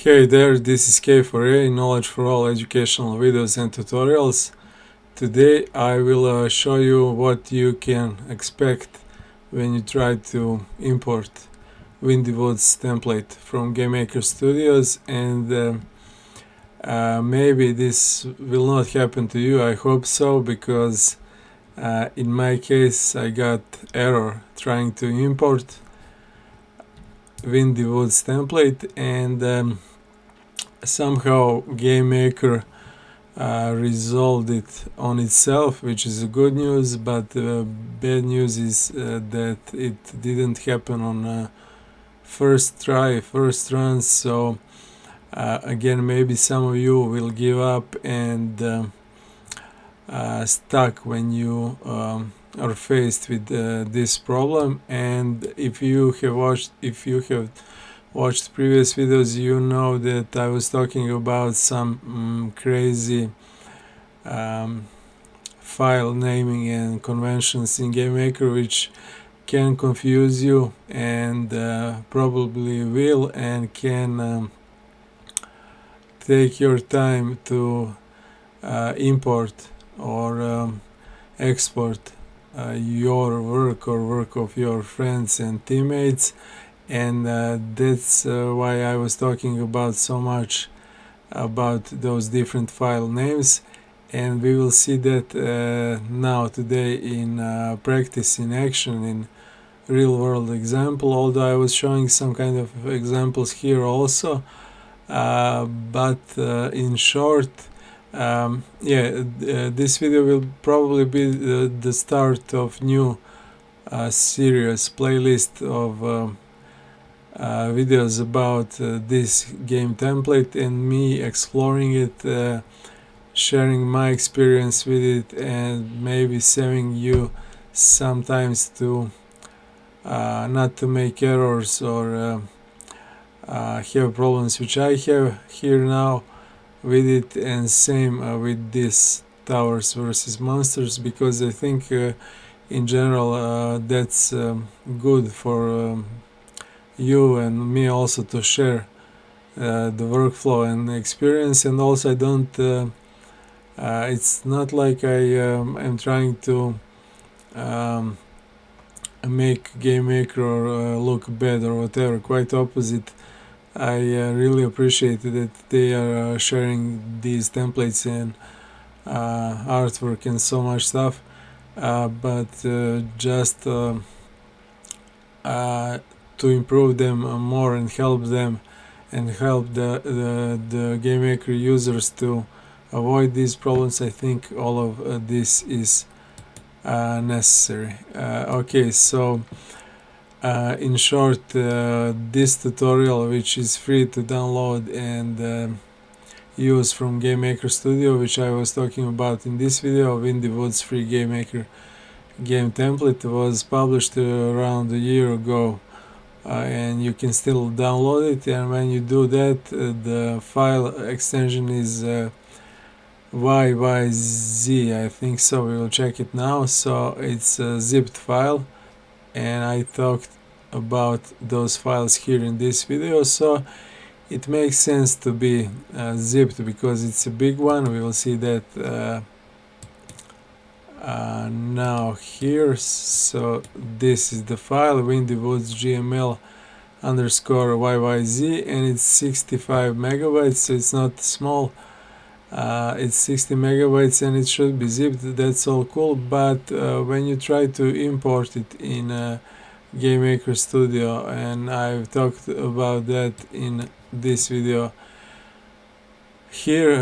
Hey there, this is K4A, Knowledge for All educational videos and tutorials. Today I will show you what you can expect when you try to import Windy Woods template from GameMaker Studios, and maybe this will not happen to you. I hope so, because in my case I got error trying to import Windy Woods template, and somehow GameMaker resolved it on itself, which is a good news, but bad news is that it didn't happen on first try, first run. So again, maybe some of you will give up and stuck when you are faced with this problem. And if you have watched previous videos, you know that I was talking about some crazy file naming and conventions in GameMaker which can confuse you, and probably will, and can take your time to import or export your work or work of your friends and teammates. And that's why I was talking about so much about those different file names, and we will see that now today in practice, in action, in real world example, although I was showing some kind of examples here also, but in short, this video will probably be the start of new series playlist of videos about this game template and me exploring it, sharing my experience with it, and maybe saving you sometimes to not to make errors or have problems which I have here now with it, and same with this Towers versus Monsters, because I think in general that's good for you and me also to share the workflow and experience. And also I don't it's not like I am trying to make GameMaker look bad or whatever. Quite opposite. I really appreciate that they are sharing these templates and artwork and so much stuff, but just to improve them more and help them and help the GameMaker users to avoid these problems. I think all of this is necessary. Okay, so in short, this tutorial, which is free to download and use from GameMaker Studio, which I was talking about in this video, Windy Woods free GameMaker game template, was published around a year ago. And you can still download it, and when you do that, the file extension is YYZ, I think so. We will check it now. So it's a zipped file, and I talked about those files here in this video, so it makes sense to be zipped because it's a big one. We will see that now here. So this is the file, Windy Woods GML underscore YYZ, and it's 65 megabytes, so it's not small. It's 60 megabytes and it should be zipped. That's all cool, but when you try to import it in GameMaker Studio, and I've talked about that in this video here,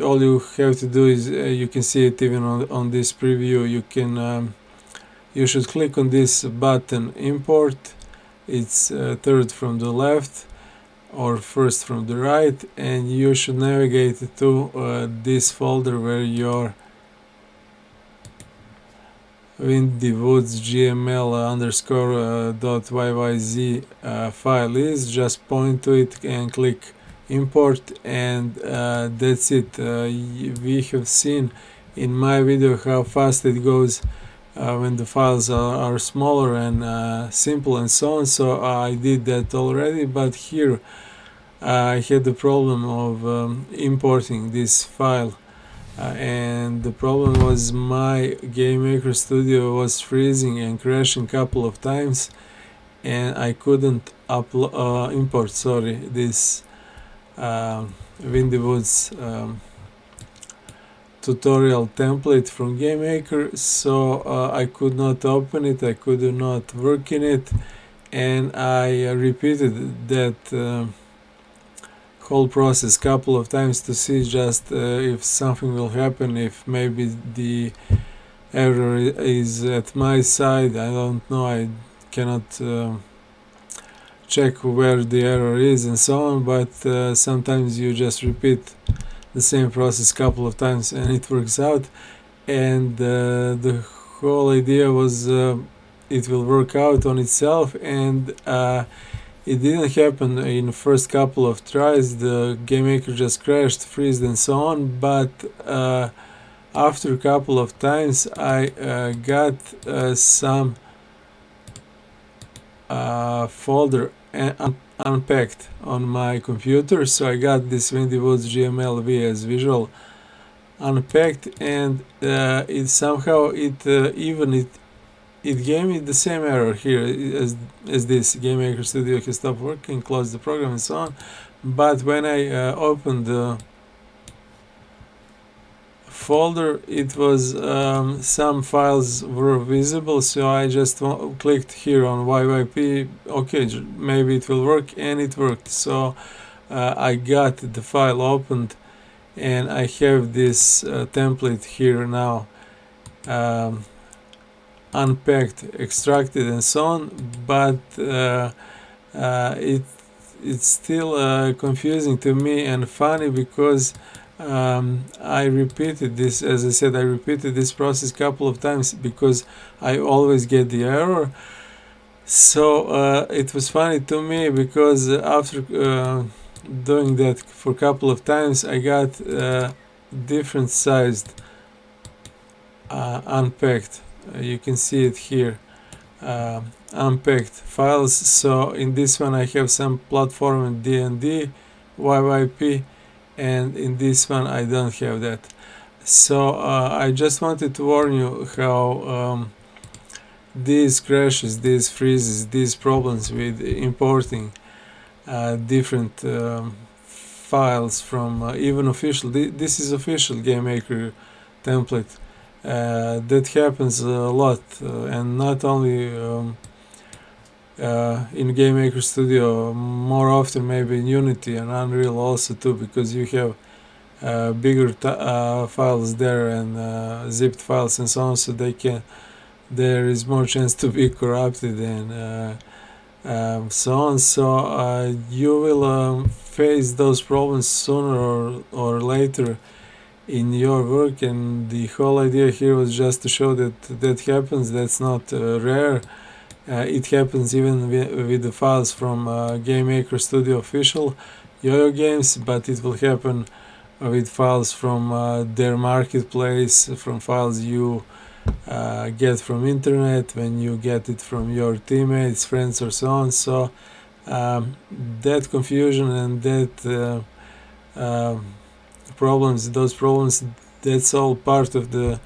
all you have to do is you can see it even on this preview. You should click on this button, import. It's third from the left or first from the right, and you should navigate to this folder where your Windy Woods GML underscore .yyz file is. Just point to it and click import, and that's it. We have seen in my video how fast it goes when the files are smaller and simple and so on, so I did that already. But here I had the problem of importing this file, and the problem was my GameMaker Studio was freezing and crashing a couple of times, and I couldn't import this Windy Woods tutorial template from GameMaker, so I could not open it, I could not work in it, and I repeated that whole process couple of times to see just if something will happen, if maybe the error is at my side. I don't know, I cannot check where the error is and so on, but sometimes you just repeat the same process couple of times and it works out. And the whole idea was it will work out on itself, and it didn't happen in the first couple of tries. The GameMaker just crashed, freezed and so on, but after a couple of times I got some folder unpacked on my computer, so I got this Windy Woods GMLV as visual unpacked, and it somehow it gave me the same error here as this GameMaker Studio has stopped working, closed the program and so on. But when I opened the folder, it was some files were visible, so I just clicked here on YYP. Okay, maybe it will work, and it worked. So I got the file opened, and I have this template here now, unpacked, extracted and so on, but it's still confusing to me and funny, because I repeated this, as I said, I repeated this process a couple of times because I always get the error. So it was funny to me, because after doing that for a couple of times, I got different sized unpacked, you can see it here, unpacked files. So in this one I have some platform and D&D, YYP, and in this one I don't have that. So I just wanted to warn you how these crashes, these freezes, these problems with importing different files from even official, this is official GameMaker template, that happens a lot, and not only in GameMaker Studio, more often maybe in Unity and Unreal also too, because you have bigger files there and zipped files and so on, so there is more chance to be corrupted and so on. So you will face those problems sooner or later in your work, and the whole idea here was just to show that that happens. That's not rare. It happens even with the files from GameMaker Studio official Yo-Yo games, but it will happen with files from their marketplace, from files you get from internet, when you get it from your teammates, friends or so on. So that confusion and that those problems, that's all part of the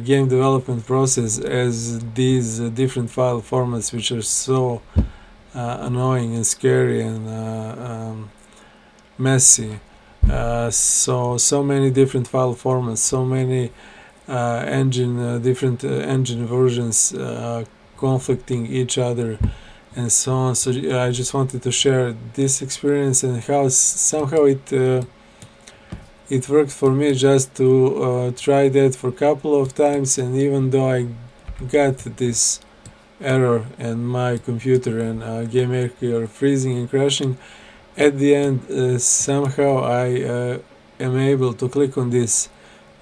game development process, as these different file formats, which are so annoying and scary and messy. So many different file formats, so many different engine versions conflicting each other and so on. So I just wanted to share this experience and how somehow it worked for me, just to try that for a couple of times, and even though I got this error and my computer and GameMaker freezing and crashing, at the end somehow I am able to click on this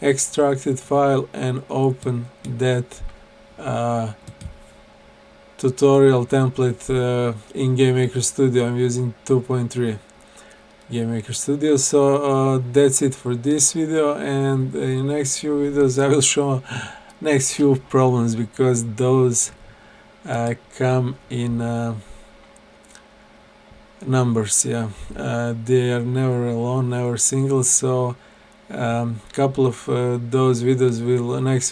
extracted file and open that tutorial template in GameMaker Studio. I'm using 2.3 GameMaker Studio. So that's it for this video, and in next few videos I will show next few problems, because those come in numbers. Yeah, they are never alone, never single. So couple of those videos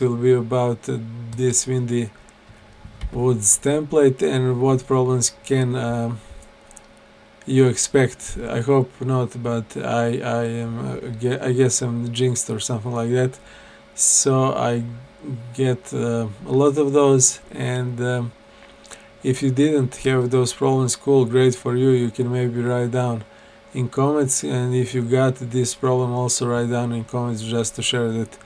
will be about this windy woods template and what problems can you expect. I hope not, but I guess I'm jinxed or something like that. So I get a lot of those, and if you didn't have those problems, cool, great for you. You can maybe write down in comments, and if you got this problem, also write down in comments just to share that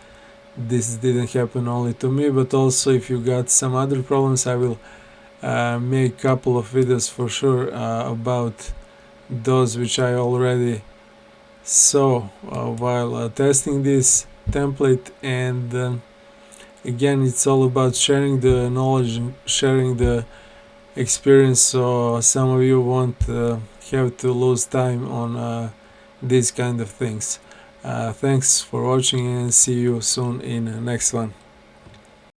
this didn't happen only to me, but also if you got some other problems, I will make a couple of videos for sure about those which I already saw while testing this template. And again, it's all about sharing the knowledge and sharing the experience, so some of you won't have to lose time on these kind of things. Thanks for watching, and see you soon in the next one.